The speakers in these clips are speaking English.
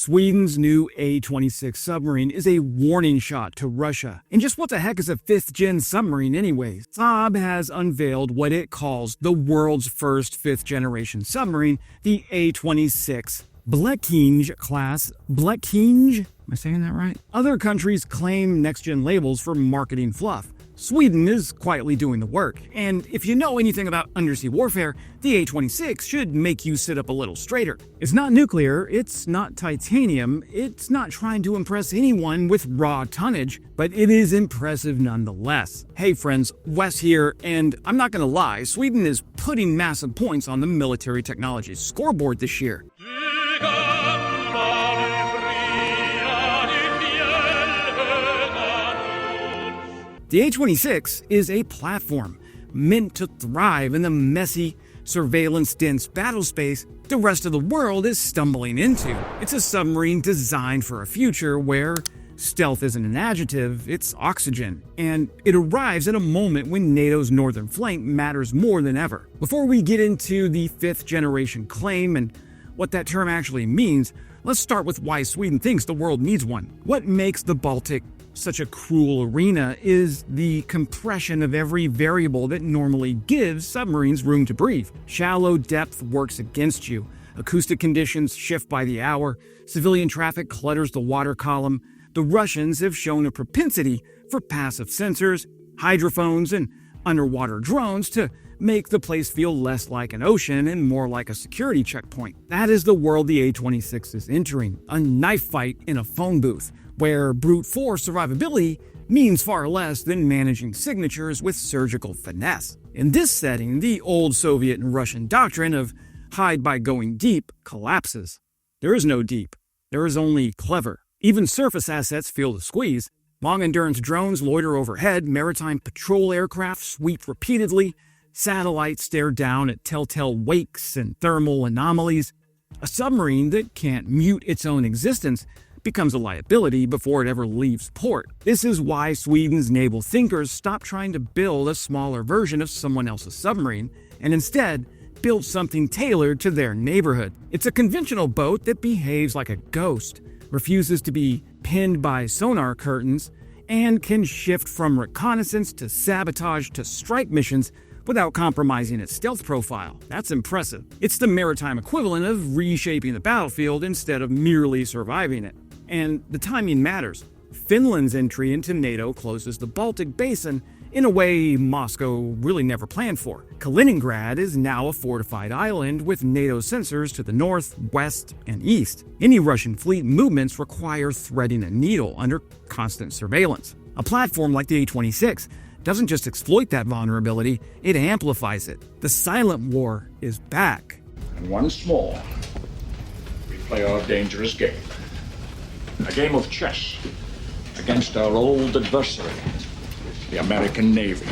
Sweden's new A-26 submarine is a warning shot to Russia. And just what the heck is a 5th-gen submarine anyways? Saab has unveiled what it calls the world's first 5th-generation submarine, the A-26 Blekinge-class. Blekinge? Am I saying that right? Other countries claim next-gen labels for marketing fluff. Sweden is quietly doing the work, and if you know anything about undersea warfare, the A-26 should make you sit up a little straighter. It's not nuclear, it's not titanium, it's not trying to impress anyone with raw tonnage, but it is impressive nonetheless. Hey friends, Wes here, and I'm not gonna lie, Sweden is putting massive points on the military technology scoreboard this year. The A-26 is a platform meant to thrive in the messy, surveillance-dense battle space the rest of the world is stumbling into. It's a submarine designed for a future where stealth isn't an adjective, it's oxygen, and it arrives at a moment when NATO's northern flank matters more than ever. Before we get into the 5th-generation claim and what that term actually means, let's start with why Sweden thinks the world needs one. What makes the Baltic such a cruel arena is the compression of every variable that normally gives submarines room to breathe. Shallow depth works against you. Acoustic conditions shift by the hour. Civilian traffic clutters the water column. The Russians have shown a propensity for passive sensors, hydrophones, and underwater drones to make the place feel less like an ocean and more like a security checkpoint. That is the world the A-26 is entering, a knife fight in a phone booth, where brute force survivability means far less than managing signatures with surgical finesse. In this setting, the old Soviet and Russian doctrine of hide by going deep collapses. There is no deep. There is only clever. Even surface assets feel the squeeze. Long-endurance drones loiter overhead, maritime patrol aircraft sweep repeatedly, satellites stare down at telltale wakes and thermal anomalies. A submarine that can't mute its own existence becomes a liability before it ever leaves port. This is why Sweden's naval thinkers stopped trying to build a smaller version of someone else's submarine and instead built something tailored to their neighborhood. It's a conventional boat that behaves like a ghost, refuses to be pinned by sonar curtains, and can shift from reconnaissance to sabotage to strike missions without compromising its stealth profile. That's impressive. It's the maritime equivalent of reshaping the battlefield instead of merely surviving it. And the timing matters. Finland's entry into NATO closes the Baltic basin in a way Moscow really never planned for. Kaliningrad is now a fortified island with NATO sensors to the north, west, and east. Any Russian fleet movements require threading a needle under constant surveillance. A platform like the A-26 doesn't just exploit that vulnerability, it amplifies it. The silent war is back. And once more, we play our dangerous game. A game of chess against our old adversary, the American Navy.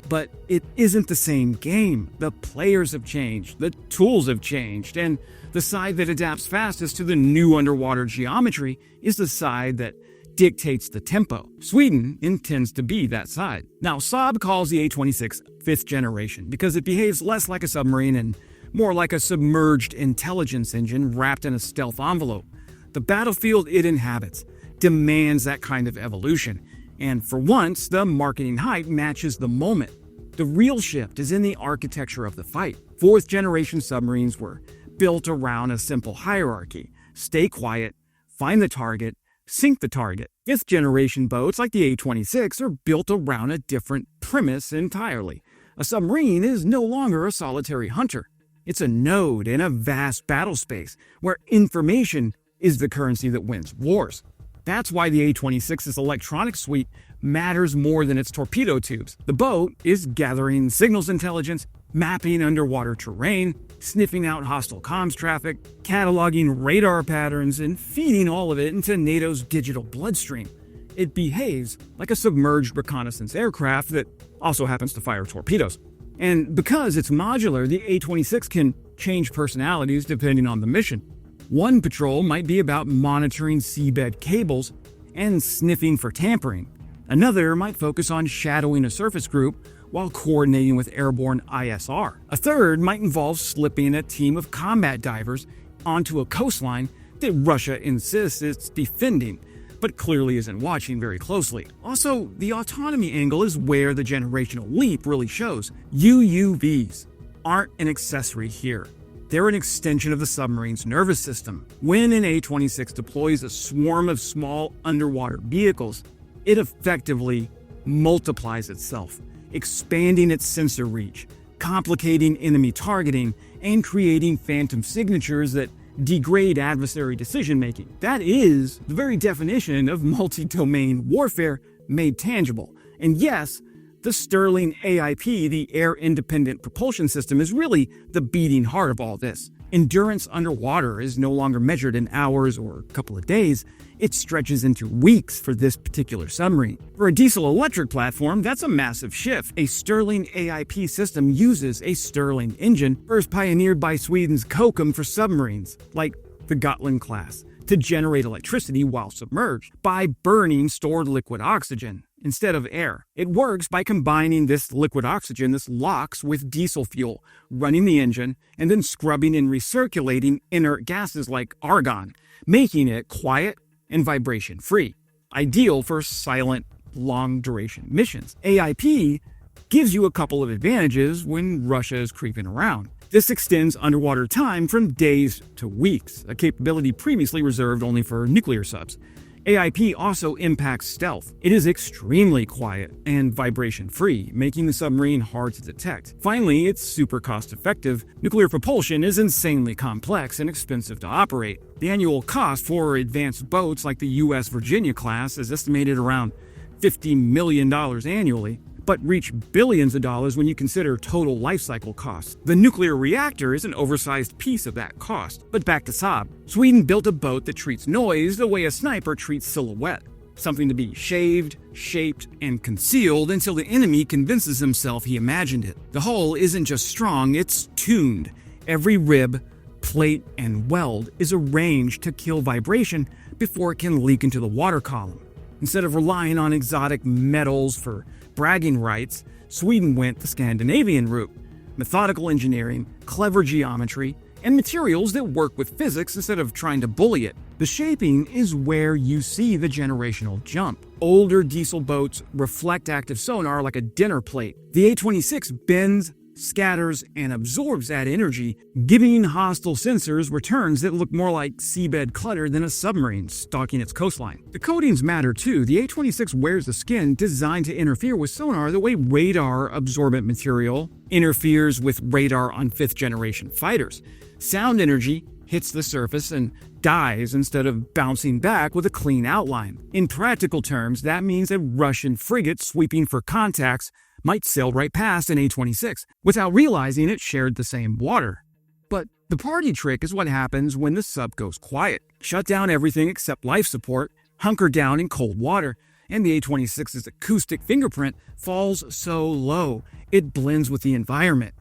But it isn't the same game. The players have changed, the tools have changed, and the side that adapts fastest to the new underwater geometry is the side that dictates the tempo. Sweden intends to be that side. Now, Saab calls the A-26 5th generation because it behaves less like a submarine and more like a submerged intelligence engine wrapped in a stealth envelope. The battlefield it inhabits demands that kind of evolution, and for once, the marketing hype matches the moment. The real shift is in the architecture of the fight. 4th-generation submarines were built around a simple hierarchy: stay quiet, find the target, sink the target. 5th-generation boats like the A-26 are built around a different premise entirely. A submarine is no longer a solitary hunter. It's a node in a vast battle space where information is the currency that wins wars. That's why the A-26's electronic suite matters more than its torpedo tubes. The boat is gathering signals intelligence, mapping underwater terrain, sniffing out hostile comms traffic, cataloging radar patterns, and feeding all of it into NATO's digital bloodstream. It behaves like a submerged reconnaissance aircraft that also happens to fire torpedoes. And because it's modular, the A-26 can change personalities depending on the mission. One patrol might be about monitoring seabed cables and sniffing for tampering. Another might focus on shadowing a surface group while coordinating with airborne ISR. A third might involve slipping a team of combat divers onto a coastline that Russia insists it's defending, but clearly isn't watching very closely. Also, the autonomy angle is where the generational leap really shows. UUVs aren't an accessory here. They're an extension of the submarine's nervous system. When an A-26 deploys a swarm of small underwater vehicles, it effectively multiplies itself, expanding its sensor reach, complicating enemy targeting, and creating phantom signatures that degrade adversary decision-making. That is the very definition of multi-domain warfare made tangible. And yes, the Stirling AIP, the air-independent propulsion system, is really the beating heart of all this. Endurance underwater is no longer measured in hours or a couple of days. It stretches into weeks for this particular submarine. For a diesel-electric platform, that's a massive shift. A Stirling AIP system uses a Stirling engine, first pioneered by Sweden's Kockums for submarines, like the Gotland-class, to generate electricity while submerged by burning stored liquid oxygen instead of air. It works by combining this liquid oxygen, this LOX, with diesel fuel, running the engine, and then scrubbing and recirculating inert gases like argon, making it quiet and vibration-free, ideal for silent, long-duration missions. AIP gives you a couple of advantages when Russia is creeping around. This extends underwater time from days to weeks, a capability previously reserved only for nuclear subs. AIP also impacts stealth. It is extremely quiet and vibration-free, making the submarine hard to detect. Finally, it's super cost-effective. Nuclear propulsion is insanely complex and expensive to operate. The annual cost for advanced boats like the U.S. Virginia-class is estimated around $50 million annually, but reach billions of dollars when you consider total life cycle costs. The nuclear reactor is an oversized piece of that cost. But back to Saab. Sweden built a boat that treats noise the way a sniper treats silhouette. Something to be shaved, shaped, and concealed until the enemy convinces himself he imagined it. The hull isn't just strong, it's tuned. Every rib, plate, and weld is arranged to kill vibration before it can leak into the water column. Instead of relying on exotic metals for bragging rights, Sweden went the Scandinavian route. Methodical engineering, clever geometry, and materials that work with physics instead of trying to bully it. The shaping is where you see the generational jump. Older diesel boats reflect active sonar like a dinner plate. The A-26 bends, scatters, and absorbs that energy, giving hostile sensors returns that look more like seabed clutter than a submarine stalking its coastline. The coatings matter too. The A-26 wears a skin designed to interfere with sonar the way radar-absorbent material interferes with radar on fifth-generation fighters. Sound energy hits the surface and dies instead of bouncing back with a clean outline. In practical terms, that means a Russian frigate sweeping for contacts might sail right past an A-26 without realizing it shared the same water. But the party trick is what happens when the sub goes quiet. Shut down everything except life support, hunker down in cold water, and the A-26's acoustic fingerprint falls so low it blends with the environment.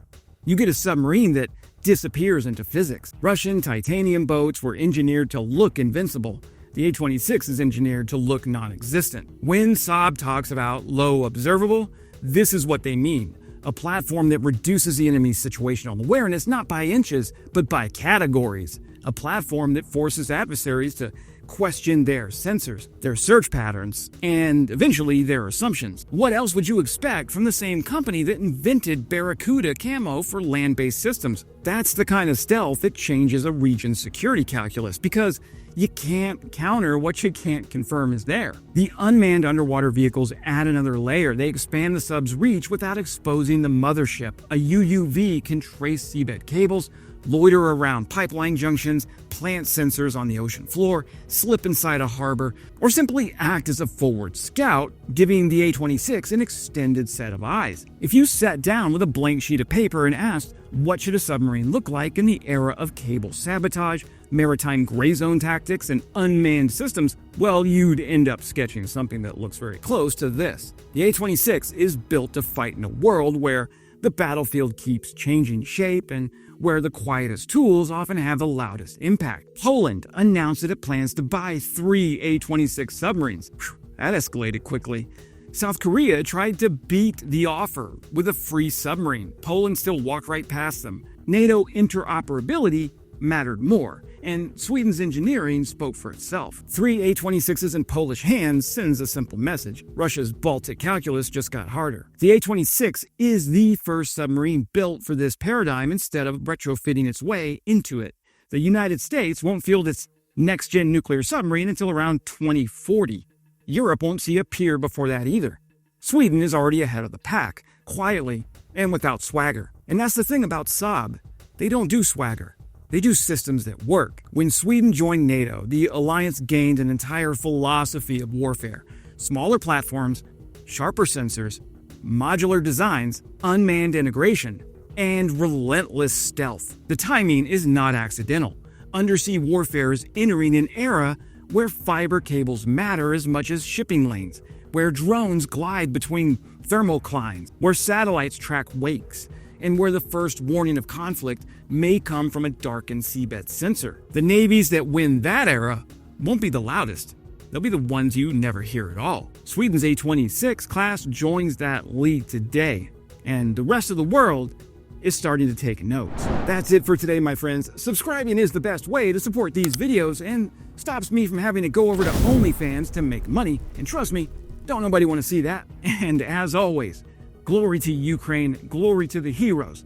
You get a submarine that disappears into physics. Russian titanium boats were engineered to look invincible. The A-26 is engineered to look non-existent. When Saab talks about low-observable, this is what they mean. A platform that reduces the enemy's situational awareness not by inches, but by categories. A platform that forces adversaries to question their sensors, their search patterns, and eventually their assumptions. What else would you expect from the same company that invented Barracuda camo for land-based systems? That's the kind of stealth that changes a region's security calculus, because you can't counter what you can't confirm is there. The unmanned underwater vehicles add another layer. They expand the sub's reach without exposing the mothership. A UUV can trace seabed cables, loiter around pipeline junctions, plant sensors on the ocean floor, slip inside a harbor, or simply act as a forward scout, giving the A-26 an extended set of eyes. If you sat down with a blank sheet of paper and asked, what should a submarine look like in the era of cable sabotage, maritime gray zone tactics, and unmanned systems, well, you'd end up sketching something that looks very close to this. The A-26 is built to fight in a world where the battlefield keeps changing shape and where the quietest tools often have the loudest impact. Poland announced that it plans to buy 3 A-26 submarines. That escalated quickly. South Korea tried to beat the offer with a free submarine. Poland still walked right past them. NATO interoperability mattered more, and Sweden's engineering spoke for itself. 3 A-26s in Polish hands sends a simple message. Russia's Baltic calculus just got harder. The A-26 is the first submarine built for this paradigm instead of retrofitting its way into it. The United States won't field its next-gen nuclear submarine until around 2040. Europe won't see a peer before that either. Sweden is already ahead of the pack, quietly and without swagger. And that's the thing about Saab. They don't do swagger. They do systems that work. When Sweden joined NATO, the alliance gained an entire philosophy of warfare. Smaller platforms, sharper sensors, modular designs, unmanned integration, and relentless stealth. The timing is not accidental. Undersea warfare is entering an era where fiber cables matter as much as shipping lanes, where drones glide between thermoclines, where satellites track wakes, and where the first warning of conflict may come from a darkened seabed sensor. The navies that win that era won't be the loudest. They'll be the ones you never hear at all. Sweden's A-26 class joins that league today, and the rest of the world is starting to take notes. That's it for today, my friends. Subscribing is the best way to support these videos and stops me from having to go over to OnlyFans to make money. And trust me, don't nobody want to see that. And as always, glory to Ukraine, glory to the heroes.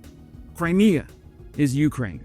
Crimea is Ukraine.